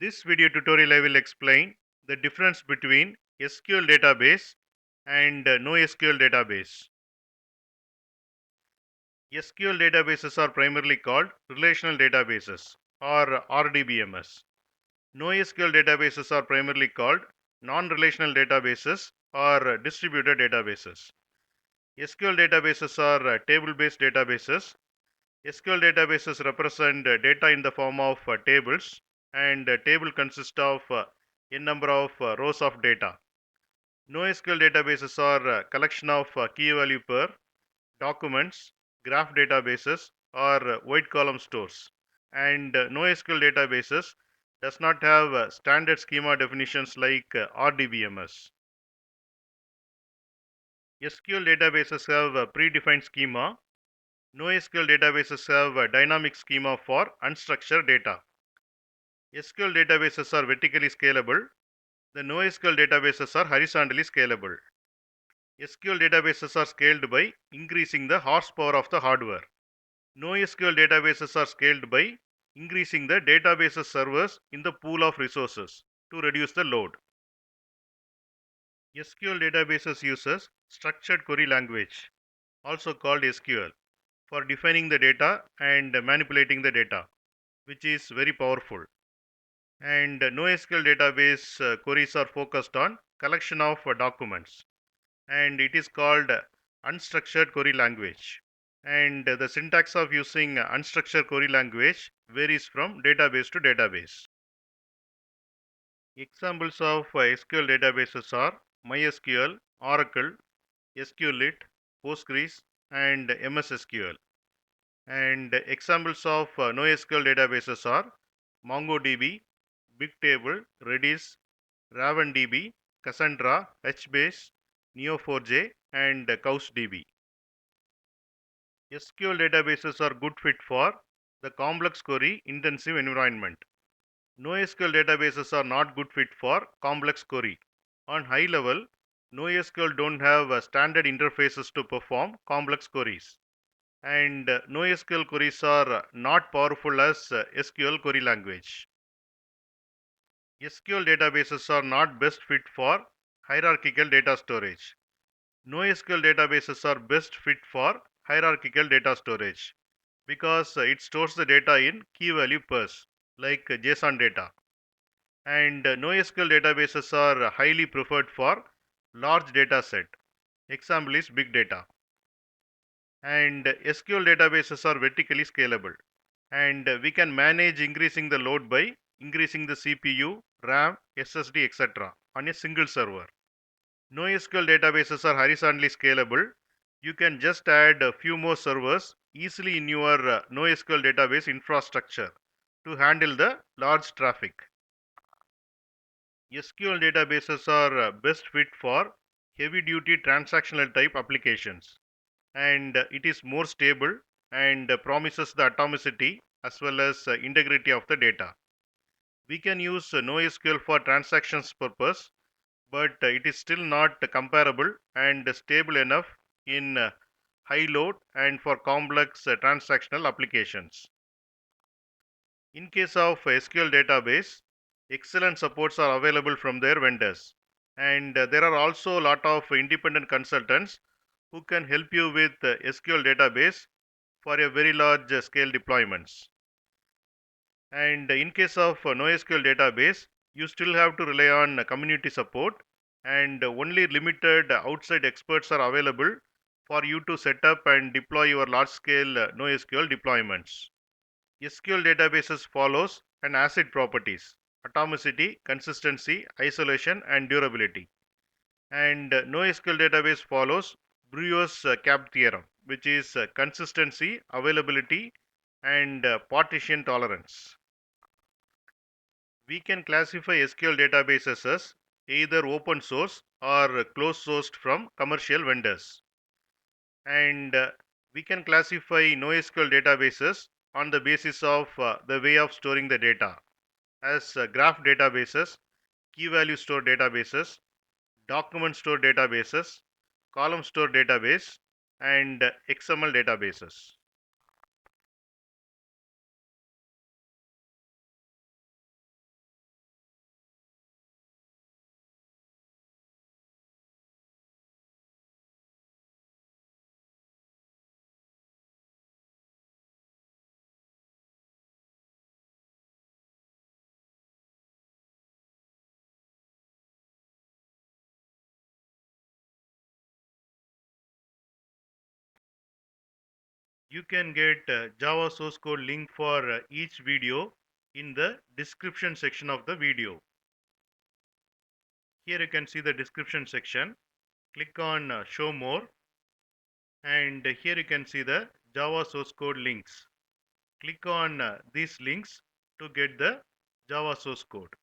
This video tutorial I will explain the difference between SQL database and NoSQL database. SQL databases are primarily called relational databases or RDBMS. NoSQL databases are primarily called non-relational databases or distributed databases. SQL databases are table-based databases. SQL databases represent data in the form of tables, and a table consists of n number of rows of data. NoSQL databases are a collection of key value pair, documents, graph databases, or wide column stores. And NoSQL databases does not have standard schema definitions like RDBMS. SQL databases have a predefined schema. NoSQL databases have a dynamic schema for unstructured data. SQL databases are vertically scalable. The NoSQL databases are horizontally scalable. SQL databases are scaled by increasing the horsepower of the hardware. NoSQL databases are scaled by increasing the database servers in the pool of resources to reduce the load. SQL databases uses structured query language, also called SQL, for defining the data and manipulating the data, which is very powerful. And NoSQL database queries are focused on collection of documents, and it is called unstructured query language. And the syntax of using unstructured query language varies from database to database. Examples of SQL databases are MySQL, Oracle, SQLite, Postgres, and MS SQL. And examples of NoSQL databases are MongoDB, Bigtable, Redis, RavenDB, Cassandra, HBase, Neo4j, and CouchDB. SQL databases are good fit for the complex query intensive environment. NoSQL databases are not good fit for complex query. On high level, NoSQL don't have standard interfaces to perform complex queries. And NoSQL queries are not powerful as SQL query language. SQL databases are not best fit for hierarchical data storage. NoSQL databases are best fit for hierarchical data storage because it stores the data in key value pairs like JSON data. And NoSQL databases are highly preferred for large data set. Example is big data. And SQL databases are vertically scalable. And we can manage increasing the load by increasing the CPU, RAM, SSD, etc. on a single server. NoSQL databases are horizontally scalable. You can just add a few more servers easily in your NoSQL database infrastructure to handle the large traffic. SQL databases are best fit for heavy-duty transactional type applications, and it is more stable and promises the atomicity as well as integrity of the data. We can use NoSQL for transactions purpose, but it is still not comparable and stable enough in high load and for complex transactional applications. In case of SQL database, excellent supports are available from their vendors, and there are also a lot of independent consultants who can help you with SQL database for a very large scale deployments. And in case of NoSQL database, you still have to rely on community support, and only limited outside experts are available for you to set up and deploy your large scale NoSQL deployments. SQL databases follows an ACID properties: atomicity, consistency, isolation, and durability. And NoSQL database follows Brewers cap theorem, which is consistency, availability, and partition tolerance. We can classify SQL databases as either open source or closed sourced from commercial vendors. And we can classify NoSQL databases on the basis of the way of storing the data as graph databases, key value store databases, document store databases, column store database, and XML databases. You can get Java source code link for each video in the description section of the video. Here you can see the description section. Click on show more, and here you can see the Java source code links. Click on these links to get the Java source code.